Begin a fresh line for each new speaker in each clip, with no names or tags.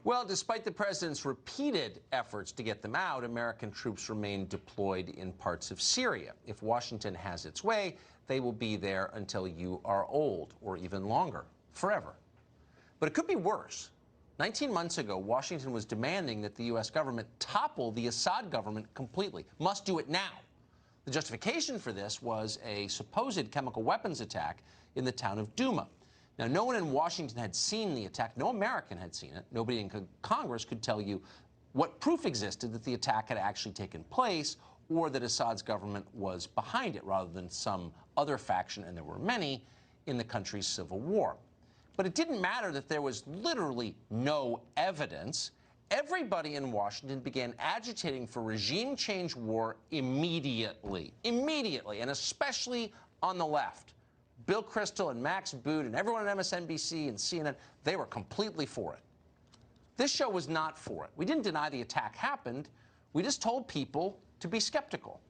Well, despite the president's repeated efforts to get them out, American troops remain deployed in parts of Syria. If Washington has its way, they will be there until you are old, or even longer, forever. But it could be worse. 19 months ago, Washington was demanding that the U.S. government topple the Assad government completely. Must do it now. The justification for this was a supposed chemical weapons attack in the town of Douma. Now, no one in Washington had seen the attack. No American had seen it. Nobody in Congress could tell you what proof existed that the attack had actually taken place or that Assad's government was behind it rather than some other faction, and there were many, in the country's civil war. But it didn't matter that there was literally no evidence. Everybody in Washington began agitating for regime change war immediately, and especially on the left. Bill Kristol and Max Boot and everyone at MSNBC and CNN, they were completely for it. This show was not for it. We didn't deny the attack happened. We just told people to be skeptical.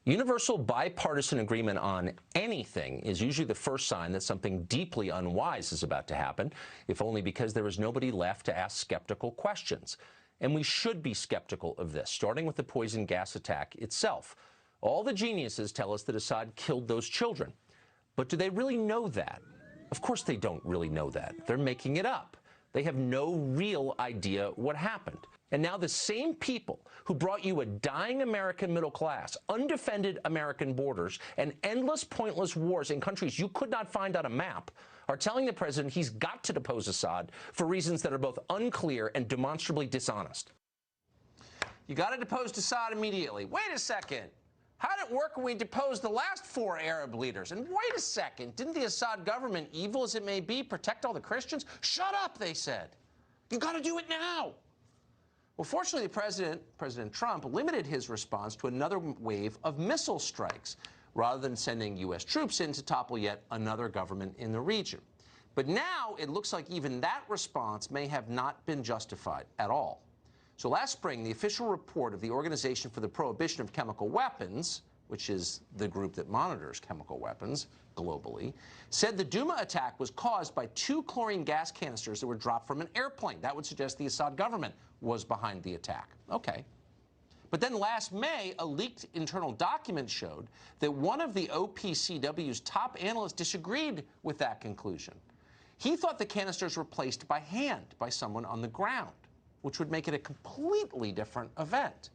Universal bipartisan agreement on anything is usually the first sign that something deeply unwise is about to happen, if only because there is nobody left to ask skeptical questions. And we should be skeptical of this, starting with the poison gas attack itself. All the geniuses tell us that Assad killed those children. But do they really know that? Of course they don't really know that. They're making it up. They have no real idea what happened. And now the same people who brought you a dying American middle class, undefended American borders, and endless pointless wars in countries you could not find on a map are telling the president he's got to depose Assad for reasons that are both unclear and demonstrably dishonest. You got to depose Assad immediately. Wait a second. How did it work when we deposed the last 4 Arab leaders? And wait a second, didn't the Assad government, evil as it may be, protect all the Christians? Shut up, they said. You got to do it now. Well, fortunately, President Trump limited his response to another wave of missile strikes, rather than sending U.S. troops in to topple yet another government in the region. But now it looks like even that response may have not been justified at all. So last spring, the official report of the Organization for the Prohibition of Chemical Weapons, which is the group that monitors chemical weapons globally, said the Douma attack was caused by 2 chlorine gas canisters that were dropped from an airplane. That would suggest the Assad government was behind the attack. Okay. But then last May, a leaked internal document showed that one of the OPCW's top analysts disagreed with that conclusion. He thought the canisters were placed by hand by someone on the ground, which would make it a completely different event.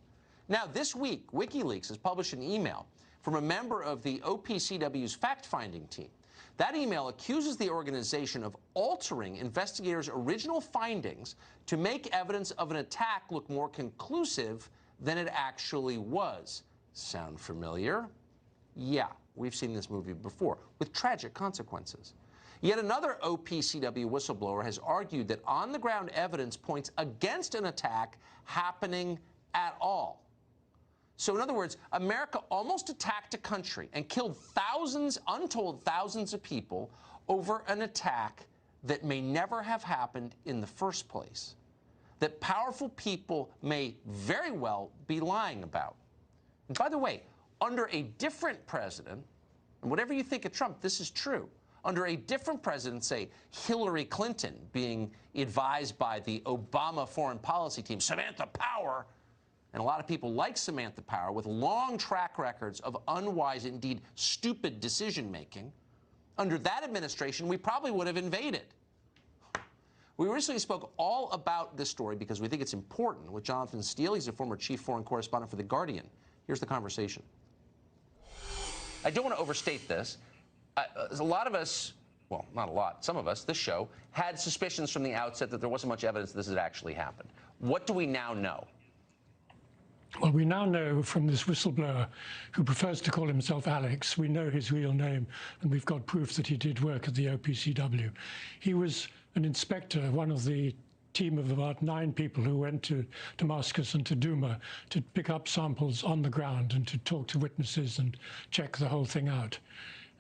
Now, this week, WikiLeaks has published an email from a member of the OPCW's fact-finding team. That email accuses the organization of altering investigators' original findings to make evidence of an attack look more conclusive than it actually was. Sound familiar? Yeah, we've seen this movie before, with tragic consequences. Yet another OPCW whistleblower has argued that on-the-ground evidence points against an attack happening at all. So in other words, America almost attacked a country and killed thousands, untold thousands of people over an attack that may never have happened in the first place, that powerful people may very well be lying about. And by the way, under a different president, and whatever you think of Trump, this is true. Under a different president, say Hillary Clinton, being advised by the Obama foreign policy team, Samantha Power, and a lot of people like Samantha Power with long track records of unwise, indeed stupid decision-making, under that administration, we probably would have invaded. We recently spoke all about this story because we think it's important with Jonathan Steele. He's a former chief foreign correspondent for The Guardian. Here's the conversation. I don't want to overstate this. A lot of us, well, not a lot, some of us, this show, had suspicions from the outset that there wasn't much evidence this had actually happened. What do we now know?
Well, we now know from this whistleblower who prefers to call himself Alex, we know his real name, and we've got proof that he did work at the OPCW. He was an inspector, one of the team of about 9 people who went to Damascus and to Douma to pick up samples on the ground and to talk to witnesses and check the whole thing out.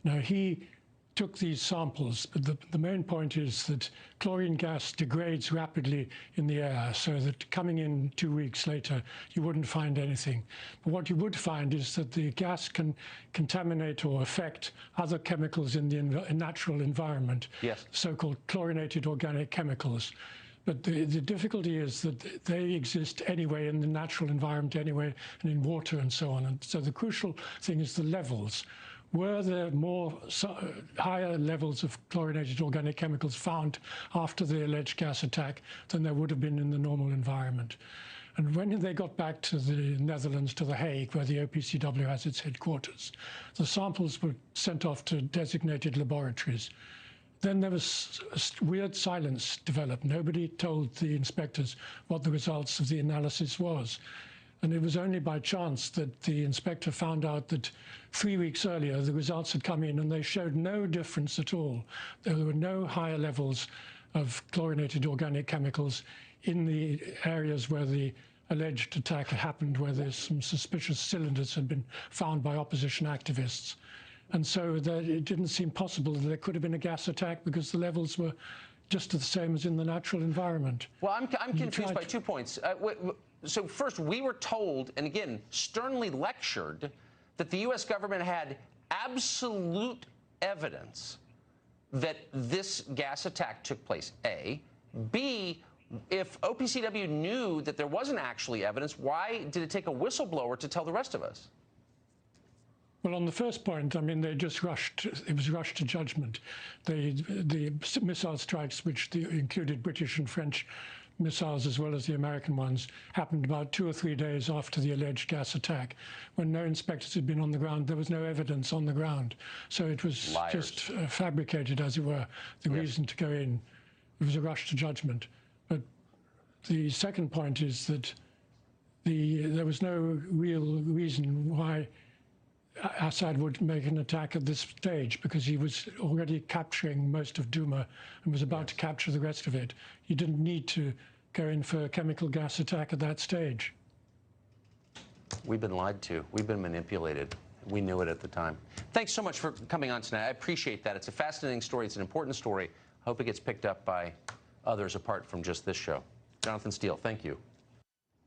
Now, he took these samples, but the main point is that chlorine gas degrades rapidly in the air, so that coming in 2 weeks later, you wouldn't find anything. But what you would find is that the gas can contaminate or affect other chemicals in the natural environment,
yes,
so-called chlorinated organic chemicals. But the difficulty is that they exist anyway in the natural environment anyway, and in water and so on. And so the crucial thing is the levels. Were there more higher levels of chlorinated organic chemicals found after the alleged gas attack than there would have been in the normal environment? And when they got back to the Netherlands, to The Hague, where the OPCW has its headquarters, the samples were sent off to designated laboratories. Then there was a weird silence developed. Nobody told the inspectors what the results of the analysis was. And it was only by chance that the inspector found out that 3 weeks earlier the results had come in and they showed no difference at all. There were no higher levels of chlorinated organic chemicals in the areas where the alleged attack had happened, where there's some suspicious cylinders had been found by opposition activists. And so it didn't seem possible that there could have been a gas attack because the levels were just the same as in the natural environment.
Well, I'm confused by 2 points. So first, we were told, and again, sternly lectured, that the U.S. government had absolute evidence that this gas attack took place, A. B, if OPCW knew that there wasn't actually evidence, why did it take a whistleblower to tell the rest of us?
Well, on the first point, I mean, they just rushed. It was rushed to judgment. The missile strikes, which included British and French missiles as well as the American ones, happened about 2 or 3 days after the alleged gas attack, when no inspectors had been on the ground. There was no evidence on the ground, so it was just fabricated, as it were. The reason to go in, it was a rush to judgment. But the second point is that there was no real reason why Assad would make an attack at this stage, because he was already capturing most of Douma and was about to capture the rest of it. He didn't need to go in for a chemical gas attack at that stage.
We've been lied to. We've been manipulated. We knew it at the time. Thanks so much for coming on tonight. I appreciate that. It's a fascinating story. It's an important story. I hope it gets picked up by others apart from just this show. Jonathan Steele, thank you.